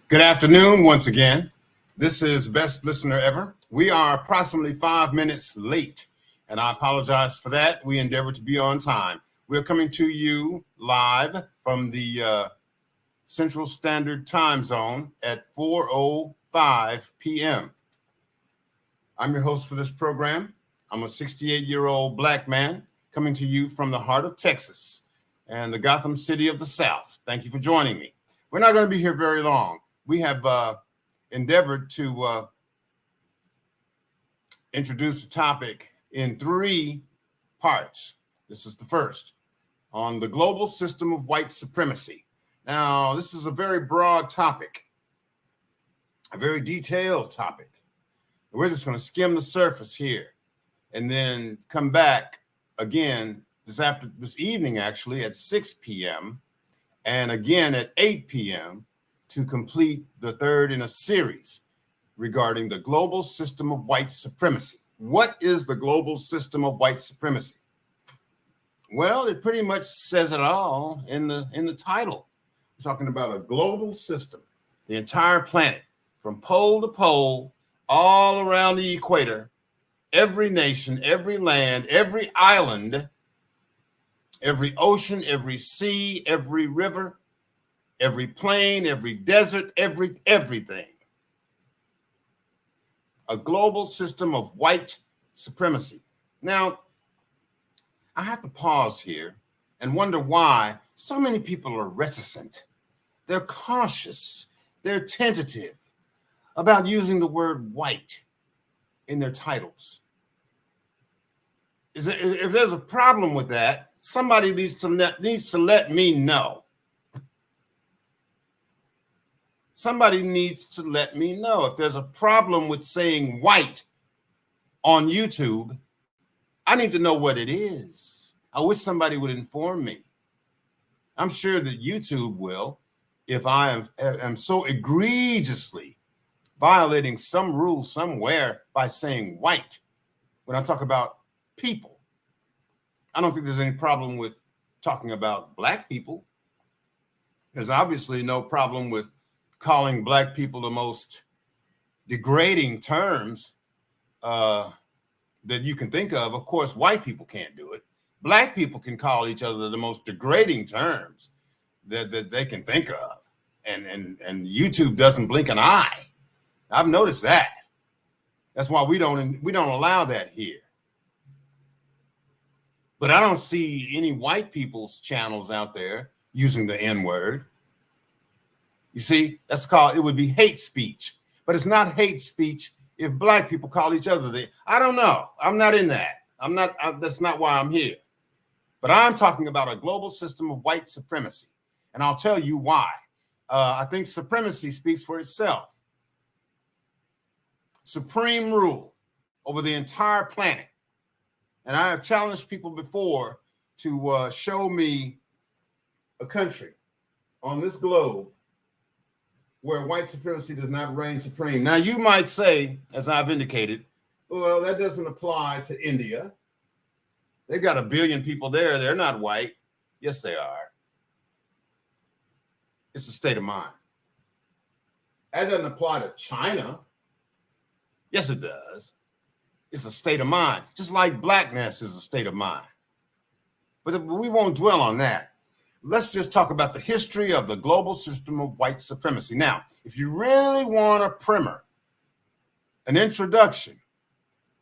Good afternoon once again. This is Best Listener Ever. We are approximately 5 minutes late, and I apologize for that. We endeavor to be on time. We're coming to you live from the Central Standard Time Zone at 4:05 p.m. I'm your host for this program. I'm a 68-year-old black man coming to you from the heart of Texas and the Gotham City of the South. Thank you for joining me. We're not going to be here very long. We have endeavored to introduce a topic in 3 parts. This is the first, on the global system of white supremacy. Now, this is a very broad topic, a very detailed topic. We're just going to skim the surface here and then come back again this evening, actually, at 6 p.m. and again at 8 p.m. to complete the third in a series regarding the global system of white supremacy. What is the global system of white supremacy? Well, it pretty much says it all in the title. We're talking about a global system, the entire planet, from pole to pole, all around the equator, every nation, every land, every island, every ocean, every sea, every river, every plain, every desert, everything. A global system of white supremacy. Now, I have to pause here and wonder why so many people are reticent. They're cautious. They're tentative about using the word white in their titles. If there's a problem with that, somebody needs to let me know. Somebody needs to let me know. If there's a problem with saying white on YouTube, I need to know what it is. I wish somebody would inform me. I'm sure that YouTube will, if I am so egregiously violating some rule somewhere by saying white. When I talk about people, I don't think there's any problem with talking about black people. There's obviously no problem with calling black people the most degrading terms that you can think of. Of course, white people can't do it. Black people can call each other the most degrading terms that they can think of. And YouTube doesn't blink an eye. I've noticed that. That's why we don't allow that here. But I don't see any white people's channels out there using the N-word. You see, it would be hate speech, but it's not hate speech if black people call each other I don't know. I'm not in that. That's not why I'm here. But I'm talking about a global system of white supremacy. And I'll tell you why. I think supremacy speaks for itself. Supreme rule over the entire planet. And I have challenged people before to show me a country on this globe where white supremacy does not reign supreme. Now, you might say, as I've indicated, well, that doesn't apply to India. They've got 1 billion people there. They're not white. Yes, they are. It's a state of mind. That doesn't apply to China. Yes, it does. It's a state of mind, just like blackness is a state of mind. But we won't dwell on that. Let's just talk about the history of the global system of white supremacy. Now, if you really want a primer, an introduction,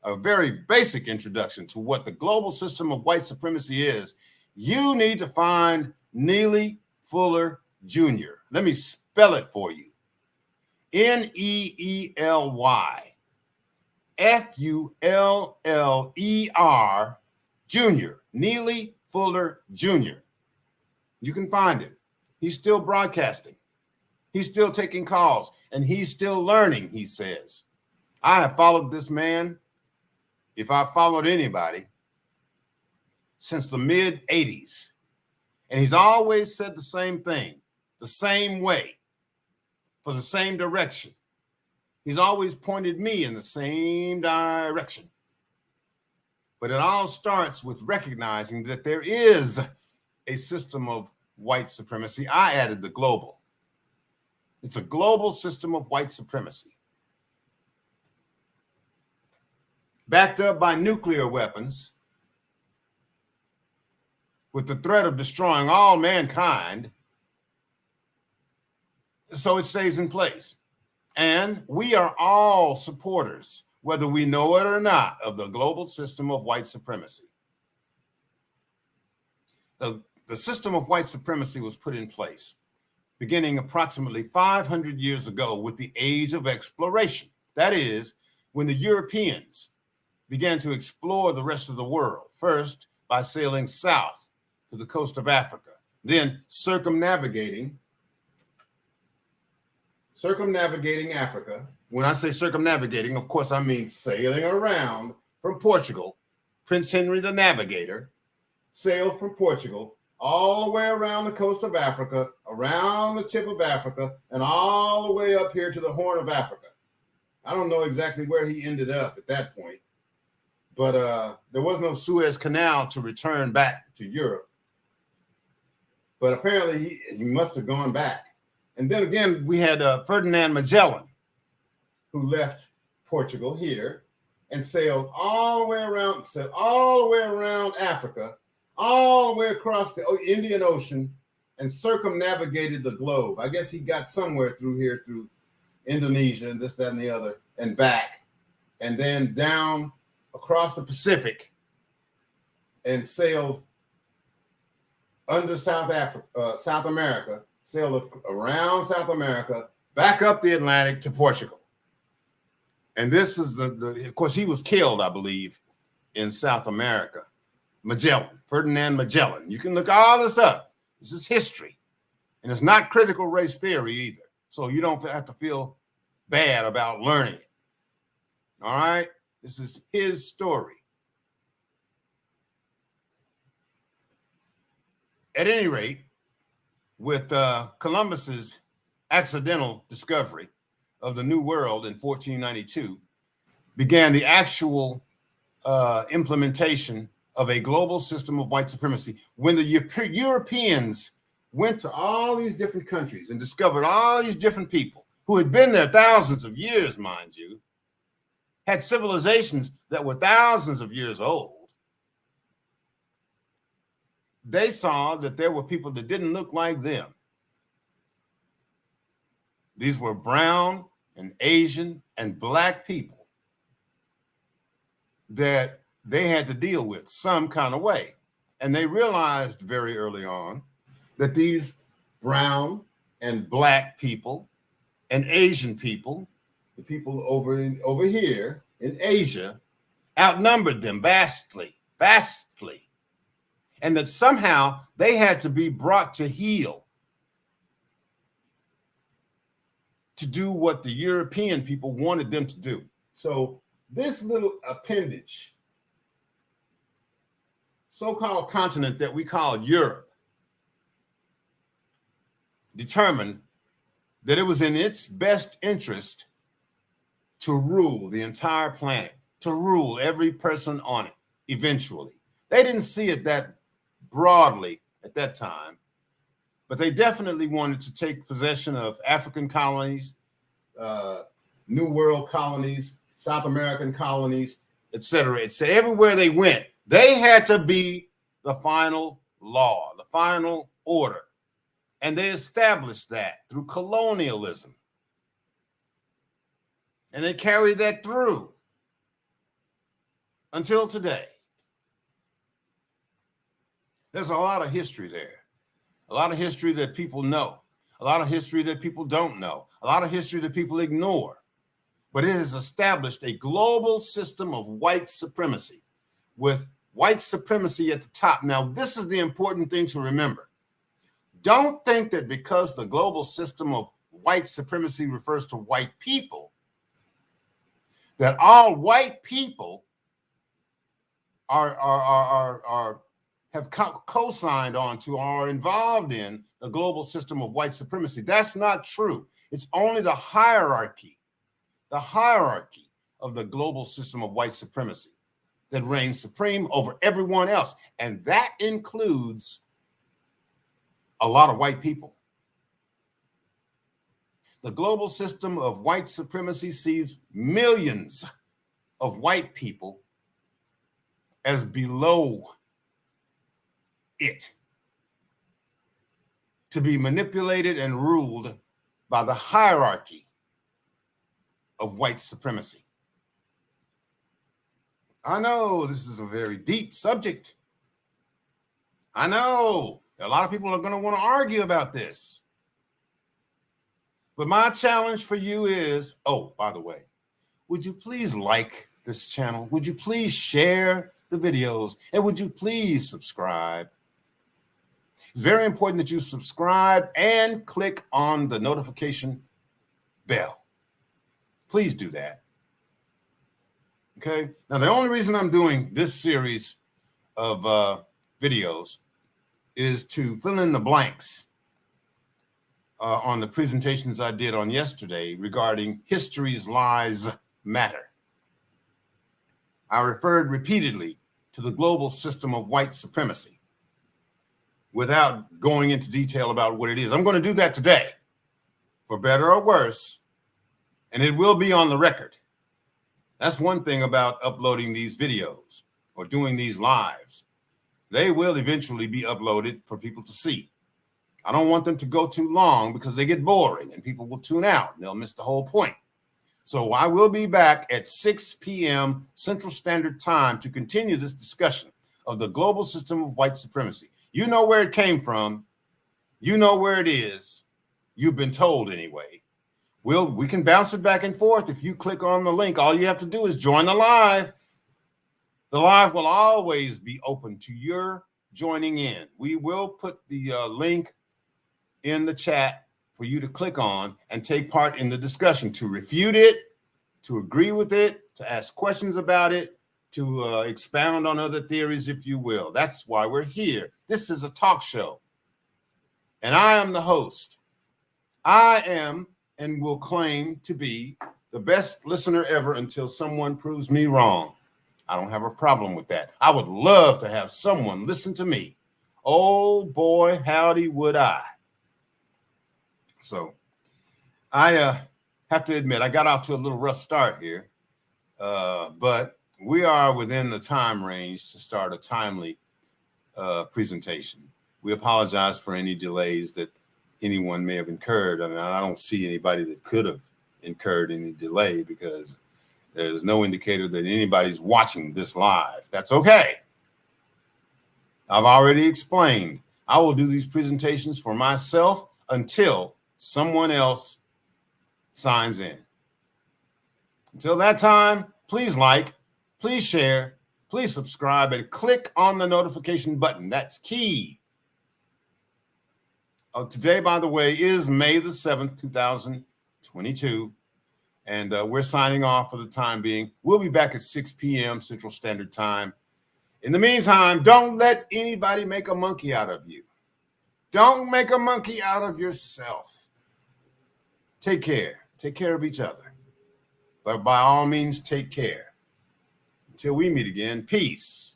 a very basic introduction to what the global system of white supremacy is, you need to find Neely Fuller Jr. Let me spell it for you. Neelyfuller Jr. Neely Fuller Jr. You can find him. He's still broadcasting. He's still taking calls, and he's still learning, he says. I have followed this man, if I've followed anybody, since the mid-'80s. And he's always said the same thing, the same way, for the same direction. He's always pointed me in the same direction. But it all starts with recognizing that there is a system of white supremacy. I added the global. It's a global system of white supremacy, backed up by nuclear weapons, with the threat of destroying all mankind, so it stays in place. And we are all supporters, whether we know it or not, of the global system of white supremacy. The system of white supremacy was put in place beginning approximately 500 years ago with the age of exploration. That is, when the Europeans began to explore the rest of the world, first by sailing south to the coast of Africa, then circumnavigating Africa. When I say circumnavigating, of course, I mean sailing around from Portugal. Prince Henry the Navigator sailed from Portugal all the way around the coast of Africa, around the tip of Africa, and all the way up here to the Horn of Africa. I don't know exactly where he ended up at that point, but there was no Suez Canal to return back to Europe. But apparently he must have gone back. And then again, we had Ferdinand Magellan, who left Portugal here and sailed all the way around Africa, all the way across the Indian Ocean, and circumnavigated the globe. I guess he got somewhere through here, through Indonesia and this, that, and the other, and back, and then down across the Pacific and sailed under South America, sailed around South America, back up the Atlantic to Portugal. And this is of course, he was killed, I believe, in South America. Magellan, Ferdinand Magellan. You can look all this up. This is history. And it's not critical race theory either. So you don't have to feel bad about learning it. All right? This is his story. At any rate, with Columbus's accidental discovery of the New World in 1492, began the actual implementation of a global system of white supremacy. When the Europeans went to all these different countries and discovered all these different people who had been there thousands of years, mind you, had civilizations that were thousands of years old, they saw that there were people that didn't look like them. These were brown and Asian and black people that they had to deal with some kind of way. And they realized very early on that these brown and black people and Asian people, the people over here in Asia, outnumbered them vastly. And that somehow they had to be brought to heel to do what the European people wanted them to do. So this little appendage, so-called continent that we call Europe, determined that it was in its best interest to rule the entire planet, to rule every person on it eventually. They didn't see it that broadly at that time, but they definitely wanted to take possession of African colonies, New World colonies, South American colonies, etc. Everywhere they went, they had to be the final law, the final order. And they established that through colonialism. And they carried that through until today. There's a lot of history there. A lot of history that people know. A lot of history that people don't know. A lot of history that people ignore. But it has established a global system of white supremacy, with white supremacy at the top. Now, this is the important thing to remember. Don't think that because the global system of white supremacy refers to white people, that all white people have co-signed on to or are involved in the global system of white supremacy. That's not true. It's only the hierarchy of the global system of white supremacy that reigns supreme over everyone else. And that includes a lot of white people. The global system of white supremacy sees millions of white people as below it, to be manipulated and ruled by the hierarchy of white supremacy. I know this is a very deep subject. I know a lot of people are going to want to argue about this. But my challenge for you is, oh, by the way, would you please like this channel? Would you please share the videos? And would you please subscribe? It's very important that you subscribe and click on the notification bell. Please do that. Okay. Now, the only reason I'm doing this series of videos is to fill in the blanks on the presentations I did on yesterday regarding History's Lies Matter. I referred repeatedly to the global system of white supremacy without going into detail about what it is. I'm going to do that today, for better or worse, and it will be on the record. That's one thing about uploading these videos or doing these lives. They will eventually be uploaded for people to see. I don't want them to go too long because they get boring and people will tune out and they'll miss the whole point. So I will be back at 6 p.m. Central Standard Time to continue this discussion of the global system of white supremacy. You know where it came from. You know where it is. You've been told anyway. We can bounce it back and forth. If you click on the link, all you have to do is join the live. The live will always be open to your joining in. We will put the link in the chat for you to click on and take part in the discussion, to refute it, to agree with it, to ask questions about it, to expound on other theories, if you will. That's why we're here. This is a talk show, and I am the host. I am and will claim to be the best listener ever until someone proves me wrong. I don't have a problem with that. I would love to have someone listen to me. Oh boy, howdy would I. So I have to admit, I got off to a little rough start here, but we are within the time range to start a timely presentation. We apologize for any delays that anyone may have incurred. I mean, I don't see anybody that could have incurred any delay because there's no indicator that anybody's watching this live. That's okay. I've already explained. I will do these presentations for myself until someone else signs in. Until that time, please like, please share, please subscribe, and click on the notification button. That's key. Today, by the way, is May the 7th, 2022, and we're signing off for the time being. We'll be back at 6 p.m. Central Standard Time. In the meantime, don't let anybody make a monkey out of you. Don't make a monkey out of yourself. Take care. Take care of each other. But by all means, take care. Until we meet again, peace.